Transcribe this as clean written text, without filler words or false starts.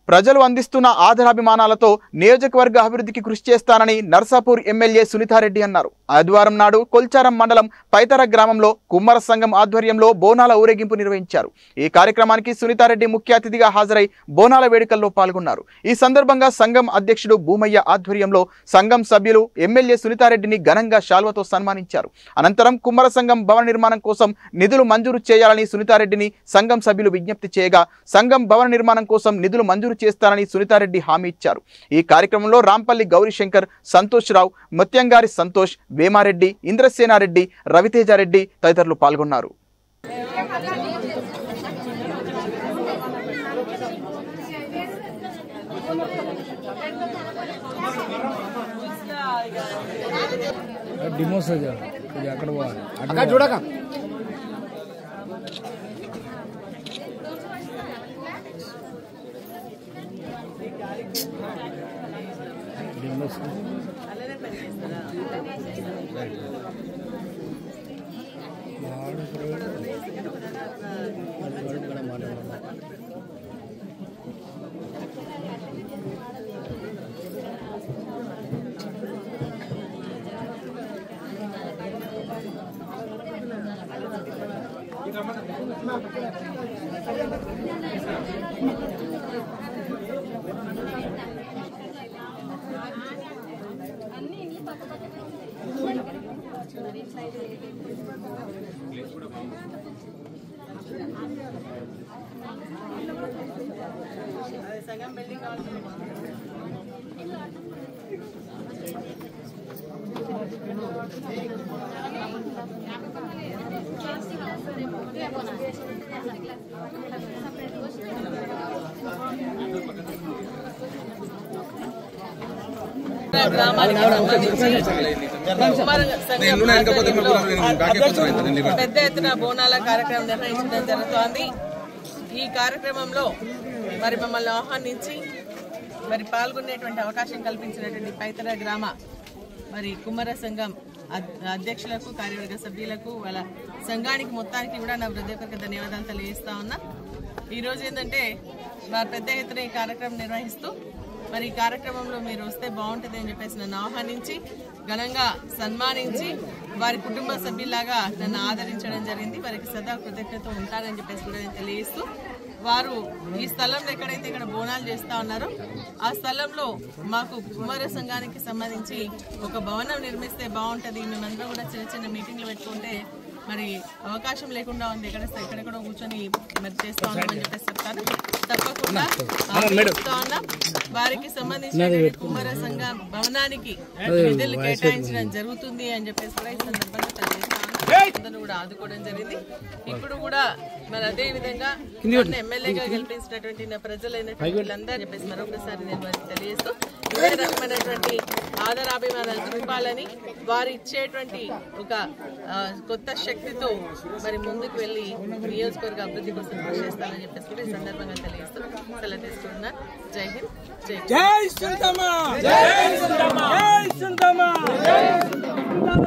ప్రజలు అందిస్తున్న ఆదరాభిమానాలతో నియోజకవర్గ అభివృద్ధికి కృషి చేస్తానని నర్సాపూర్ ఎమ్మెల్యే సునీతారెడ్డి అన్నారు. ఆదివారం నాడు కొల్చారం మండలం పైతర గ్రామంలో కుమ్మర సంఘం ఆధ్వర్యంలో బోనాల ఊరేగింపు నిర్వహించారు. ఈ కార్యక్రమానికి సునీతారెడ్డి ముఖ్య అతిథిగా హాజరై బోనాల వేడుకల్లో పాల్గొన్నారు. ఈ సందర్భంగా సంఘం అధ్యక్షుడు భూమయ్య ఆధ్వర్యంలో సంఘం సభ్యులు ఎమ్మెల్యే సునీతారెడ్డిని ఘనంగా శాల్వతో సన్మానించారు. అనంతరం కుమ్మర సంఘం భవన నిర్మాణం కోసం నిధులు మంజూరు చేయాలని సునీతారెడ్డిని సంఘం సభ్యులు విజ్ఞప్తి చేయగా సంఘం భవన నిర్మాణం కోసం నిధులు మంజూరు చేస్తానని సునీతారెడ్డి హామీ ఇచ్చారు. ఈ కార్యక్రమంలో రాంపల్లి గౌరీశంకర్, సంతోష్ రావు, ముత్యంగారి సంతోష్, వేమారెడ్డి, ఇంద్రసేనారెడ్డి, రవితేజారెడ్డి తదితరులు పాల్గొన్నారు. పెద్ద ఎత్తున బోనాల కార్యక్రమం నిర్వహించడం జరుగుతోంది. ఈ కార్యక్రమంలో మరి మమ్మల్ని ఆహ్వానించి మరి పాల్గొనేటువంటి అవకాశం కల్పించినటువంటి పైతర గ్రామ మరి కుమ్మర సంఘం అధ్యక్షులకు, కార్యవర్గ సభ్యులకు, వాళ్ళ సంఘానికి మొత్తానికి కూడా నా హృదయపూర్వక ధన్యవాదాలు తెలియజేస్తా ఉన్నా. ఈరోజు ఏంటంటే వారు పెద్ద ఎత్తున ఈ కార్యక్రమం నిర్వహిస్తూ మరి ఈ కార్యక్రమంలో మీరు వస్తే బాగుంటుంది అని చెప్పేసి నన్ను ఆహ్వానించి ఘనంగా సన్మానించి వారి కుటుంబ సభ్యులాగా నన్ను ఆదరించడం జరిగింది. వారికి సదా కృతజ్ఞత ఉంటానని చెప్పేసి కూడా నేను తెలియజేస్తూ, వారు ఈ స్థలంలో ఎక్కడైతే ఇక్కడ బోనాలు చేస్తా ఉన్నారో ఆ స్థలంలో మాకు కుమార సంఘానికి సంబంధించి ఒక భవనం నిర్మిస్తే బాగుంటుంది, మేమందరం కూడా చిన్న చిన్న మీటింగ్లు పెట్టుకుంటే మరి అవకాశం లేకుండా ఉంది, ఎక్కడెక్కడో కూర్చొని మరి చేస్తా ఉన్నామని చెప్పేసి చెప్తాను. తప్పకుండా వారికి సంబంధించిన కుమార సంఘ భవనానికి నిధులు కేటాయించడం జరుగుతుంది అని చెప్పేసి కూడా ఈ సందర్భంగా తెలియజేస్తాను. కూడా ఆదుకోవడం జరిగింది. ఇప్పుడు కూడా మరి అదే విధంగా ఎమ్మెల్యేగా గెలిపించినటువంటి నా ప్రజలైనటువంటి వీళ్ళందరూ చెప్పేసి మరొకసారి నేను వారికి తెలియజేస్తూ ఇదే రకమైనటువంటి ఆదరాభిమానాలు చూపాలని, వారు ఇచ్చేటువంటి ఒక కొత్త శక్తితో మరి ముందుకు వెళ్లి నియోజకవర్గ అభివృద్ధి కోసం కృషి చేస్తానని చెప్పేసి కూడా ఈ సందర్భంగా తెలియజేస్తూ సెలవు తీసుకుంటున్నా. జై హింద్, జై హింద్.